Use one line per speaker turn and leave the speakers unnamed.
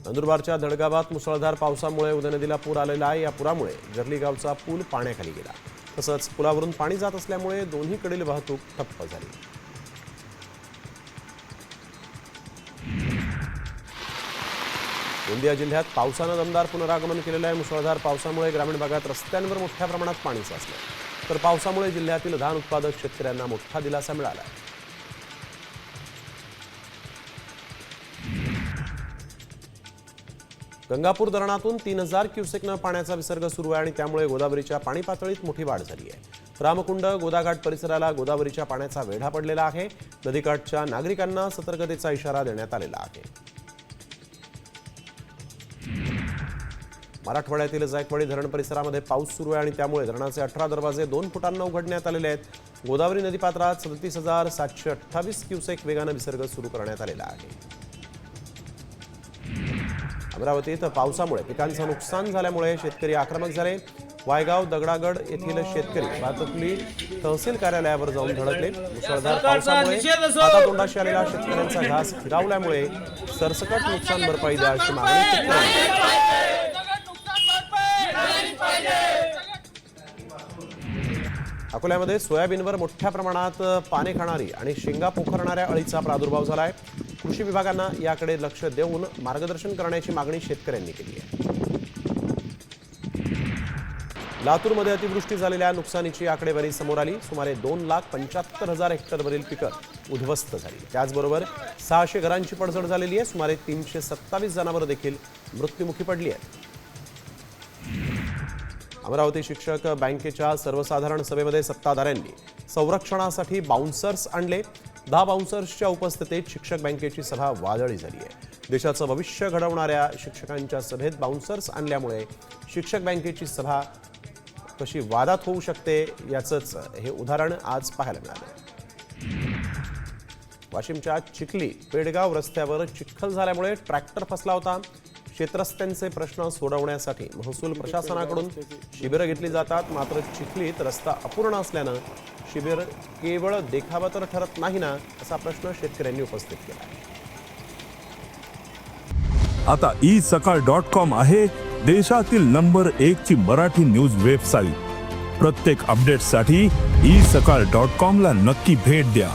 नंदुरबारच्या धडगावात मुसळधार पावसामुळे उदय नदीला पूर आलेला आहे। या पुरामुळे जर्ली गावचा पूल पाण्याखाली गेला। तसंच पुलावरून पाणी जात असल्यामुळे दोन्हीकडील वाहतूक ठप्प झाली। गोंदिया जिल्ह्यात पावसानं दमदार पुनरागमन केलेलं आहे। मुसळधार पावसामुळे ग्रामीण भागात रस्त्यांवर मोठ्या प्रमाणात पाणी साचलं, तर पावसामुळे जिल्ह्यातील धान उत्पादक शेतकऱ्यांना मोठा दिलासा मिळाला आहे। गंगापूर धरणातून 3000 क्युसेकनं पाण्याचा विसर्ग सुरू आहे आणि त्यामुळे गोदावरीच्या पाणी पातळीत मोठी वाढ झाली आहे। रामकुंड गोदाघाट परिसराला गोदावरीच्या पाण्याचा वेढा पडलेला आहे। नदीकाठच्या नागरिकांना सतर्कतेचा इशारा देण्यात आलेला आहे। मराठवाड्यातील जायकवाडी धरण परिसरामध्ये पाऊस सुरू आहे आणि त्यामुळे धरणाचे 18 दरवाजे 2 फुटांना उघडण्यात आलेले आहेत। गोदावरी नदीपात्रात 37,728 क्युसेक वेगाने विसर्ग सुरू करण्यात आलेला आहे। अमरावतीत पावसामुळे पिकांचं नुकसान झाल्यामुळे शेतकरी आक्रमक झाले। वायगाव दगडागड येथील शेतकरी भातुकली तहसील कार्यालयावर जाऊन धडकले। मुसळधार पावसामुळे हातातोंडाशी आलेला शेतकऱ्यांचा घास हिरावल्यामुळे सरसकट नुकसान भरपाई द्या अशी मागणी शेतकऱ्यांनी। अकोल्यामध्ये सोयाबीनवर मोठ्या प्रमाणात पाने खाणारी आणि शेंगा पोखरणाऱ्या अळीचा प्रादुर्भाव झालाय। कृषी विभागांना याकडे लक्ष देऊन मार्गदर्शन करण्याची मागणी शेतकऱ्यांनी केली आहे। लातूरमध्ये अतिवृष्टी झालेल्या नुकसानीची आकडेवारी समोर आली। सुमारे 2,75,000 हेक्टरवरील पिकं उद्ध्वस्त झाली। त्याचबरोबर 600 घरांची पडझड झालेली आहे। सुमारे 327 जनावरं देखील मृत्युमुखी पडली आहेत। अमरावती शिक्षक बँकेच्या सर्वसाधारण सभेमध्ये सत्ताधाऱ्यांनी संरक्षणासाठी बाउन्सर्स आणले। 10 बाउन्सर्सच्या उपस्थितीत शिक्षक बँकेची सभा वादळी झाली आहे। देशाचं भविष्य घडवणाऱ्या शिक्षकांच्या सभेत बाउन्सर्स आणल्यामुळे शिक्षक बँकेची सभा कशी वादात होऊ शकते याचंच हे उदाहरण आज पाहायला मिळालं। वाशिमच्या चिखली पेडगाव रस्त्यावर चिखल झाल्यामुळे ट्रॅक्टर फसला होता। शेतरस्त्यांचे प्रश्न सोडवण्यासाठी महसूल प्रशासनाकडून शिबिरं घेतली जातात, मात्र चिखलीत रस्ता अपूर्ण असल्यानं शिबिर केवळ देखावा तर ठरत नाही ना, असा प्रश्न शेतकऱ्यांनी उपस्थित केला।
आता isakal.com आहे देशातील नंबर 1 ची मराठी न्यूज वेबसाईट। प्रत्येक अपडेटसाठी isakal.com ला नक्की भेट द्या।